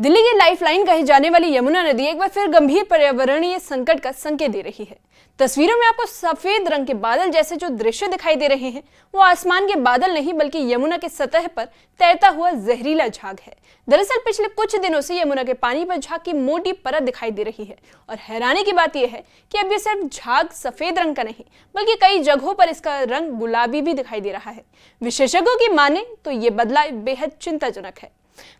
दिल्ली की लाइफलाइन कही जाने वाली यमुना नदी एक बार फिर गंभीर पर्यावरणीय संकट का संकेत दे रही है। तस्वीरों में आपको सफेद रंग के बादल जैसे जो दृश्य दिखाई दे रहे हैं वो आसमान के बादल नहीं बल्कि यमुना के सतह पर तैरता हुआ जहरीला झाग है। दरअसल पिछले कुछ दिनों से यमुना के पानी पर झाग की मोटी परत दिखाई दे रही है और हैरानी की बात यह है कि अब ये सिर्फ झाग सफेद रंग का नहीं बल्कि कई जगहों पर इसका रंग गुलाबी भी दिखाई दे रहा है। विशेषज्ञों की माने तो ये बदलाव बेहद चिंताजनक है।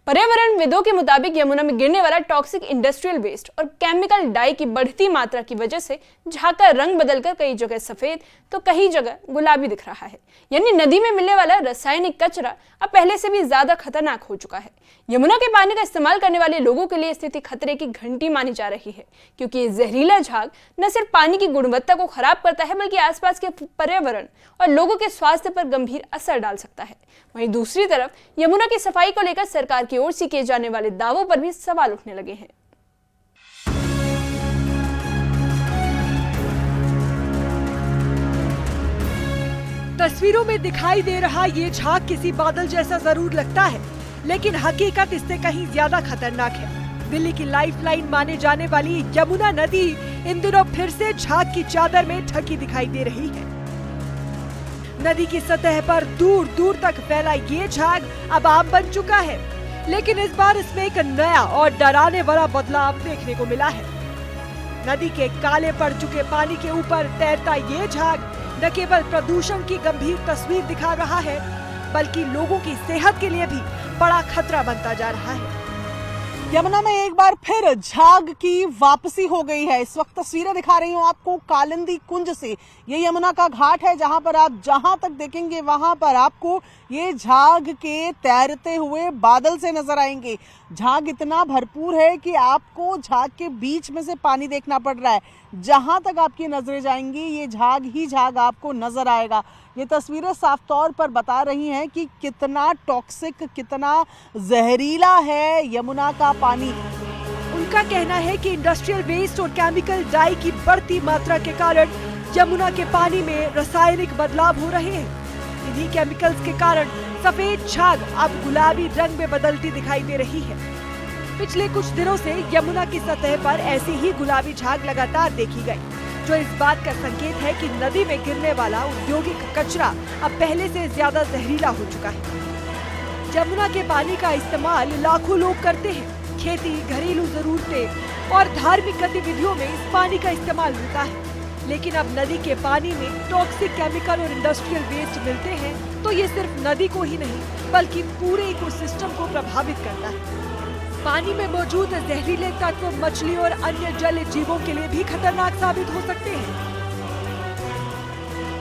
पर्यावरणविदों के मुताबिक यमुना में गिरने वाला टॉक्सिक इंडस्ट्रियल वेस्ट और केमिकल डाई की बढ़ती मात्रा की वजह से झाग का रंग बदलकर कई जगह सफेद तो कई जगह गुलाबी दिख रहा है। यानी नदी में मिलने वाला रासायनिक कचरा अब पहले से भी ज्यादा खतरनाक हो चुका है। यमुना के पानी का इस्तेमाल करने वाले लोगों के लिए स्थिति खतरे की घंटी मानी जा रही है, क्योंकि ये जहरीला झाग न सिर्फ पानी की गुणवत्ता को खराब करता है बल्कि आसपास के पर्यावरण और लोगों के स्वास्थ्य पर गंभीर असर डाल सकता है। वहीं दूसरी तरफ यमुना की सफाई को लेकर सरकार की ओर से किए जाने वाले दावों पर भी सवाल उठने लगे हैं। तस्वीरों में दिखाई दे रहा ये झाग किसी बादल जैसा जरूर लगता है, लेकिन हकीकत इससे कहीं ज्यादा खतरनाक है। दिल्ली की लाइफलाइन माने जाने वाली यमुना नदी इन दिनों फिर से झाग की चादर में ढकी दिखाई दे रही है। नदी की सतह पर दूर दूर तक फैला ये झाग अब आम बन चुका है, लेकिन इस बार इसमें एक नया और डराने वाला बदलाव देखने को मिला है। नदी के काले पड़ चुके पानी के ऊपर तैरता ये झाग न केवल प्रदूषण की गंभीर तस्वीर दिखा रहा है बल्कि लोगों की सेहत के लिए भी बड़ा खतरा बनता जा रहा है। यमुना में एक बार फिर झाग की वापसी हो गई है। इस वक्त तस्वीरें दिखा रही हूँ आपको कालिंदी कुंज से। ये यमुना का घाट है जहां पर आप जहां तक देखेंगे वहां पर आपको ये झाग के तैरते हुए बादल से नजर आएंगे। झाग इतना भरपूर है कि आपको झाग के बीच में से पानी देखना पड़ रहा है। जहां तक आपकी नजरें जाएंगी ये झाग ही झाग आपको नजर आएगा। ये तस्वीरें साफ तौर पर बता रही हैं कि कितना टॉक्सिक, कितना जहरीला है यमुना का पानी। उनका कहना है कि इंडस्ट्रियल वेस्ट और केमिकल डाई की बढ़ती मात्रा के कारण यमुना के पानी में रासायनिक बदलाव हो रहे हैं। इन्हीं केमिकल्स के कारण सफेद झाग अब गुलाबी रंग में बदलती दिखाई दे रही है। पिछले कुछ दिनों से यमुना की सतह पर ऐसी ही गुलाबी झाग लगातार देखी गई, जो इस बात का संकेत है कि नदी में गिरने वाला औद्योगिक कचरा अब पहले से ज्यादा जहरीला हो चुका है। यमुना के पानी का इस्तेमाल लाखों लोग करते हैं। खेती, घरेलू जरूरतें और धार्मिक गतिविधियों में इस पानी का इस्तेमाल होता है, लेकिन अब नदी के पानी में टॉक्सिक केमिकल और इंडस्ट्रियल वेस्ट मिलते हैं तो ये सिर्फ नदी को ही नहीं बल्कि पूरे इकोसिस्टम को प्रभावित करता है। पानी में मौजूद जहरीले तत्व मछली और अन्य जल जीवों के लिए भी खतरनाक साबित हो सकते हैं।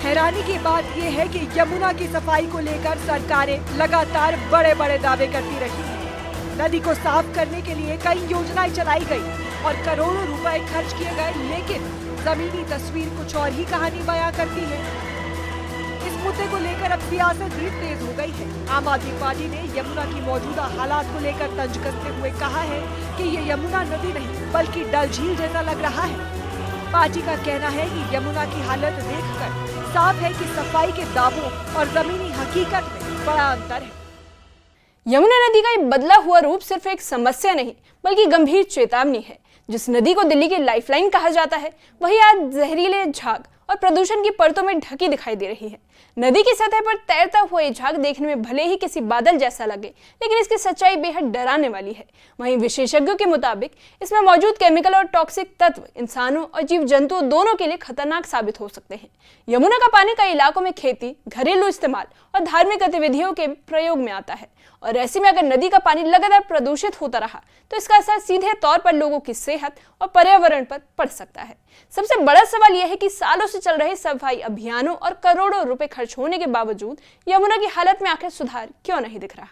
हैरानी की बात यह है कि यमुना की सफाई को लेकर सरकारें लगातार बड़े बड़े दावे करती रही हैं। नदी को साफ करने के लिए कई योजनाएं चलाई गई और करोड़ों रुपए खर्च किए गए, लेकिन जमीनी तस्वीर कुछ और ही कहानी बयां करती है। इस मुद्दे को लेकर अब सियासत भी तेज हो गई है। आम आदमी पार्टी ने यमुना की मौजूदा हालात को लेकर तंज कसते हुए कहा है कि ये यमुना नदी नहीं बल्कि डल झील जैसा लग रहा है। पार्टी का कहना है कि यमुना की हालत देखकर साफ है कि सफाई के दावों और जमीनी हकीकत में बड़ा अंतर है। यमुना नदी का ये बदला हुआ रूप सिर्फ एक समस्या नहीं बल्कि गंभीर चेतावनी है। जिस नदी को दिल्ली की लाइफलाइन कहा जाता है वही आज जहरीले झाग और प्रदूषण की परतों में ढकी दिखाई दे रही है। नदी की सतह पर तैरता हुआ ये झाग देखने में भले ही किसी बादल जैसा लगे, लेकिन इसकी सच्चाई बेहद डराने वाली है। वहीं विशेषज्ञों के मुताबिक इसमें मौजूद केमिकल और टॉक्सिक तत्व इंसानों और जीव जंतुओं दोनों के लिए खतरनाक साबित हो सकते हैं। यमुना का पानी कई इलाकों में खेती, घरेलू इस्तेमाल और धार्मिक गतिविधियों के प्रयोग में आता है और ऐसे में अगर नदी का पानी लगातार प्रदूषित होता रहा तो इसका असर सीधे तौर पर लोगों की सेहत और पर्यावरण पर पड़ सकता है। सबसे बड़ा सवाल यह है कि सालों से चल रहे सफाई अभियानों और करोड़ों रुपए खर्च होने के बावजूद यमुना की हालत में आखिर सुधार क्यों नहीं दिख रहा।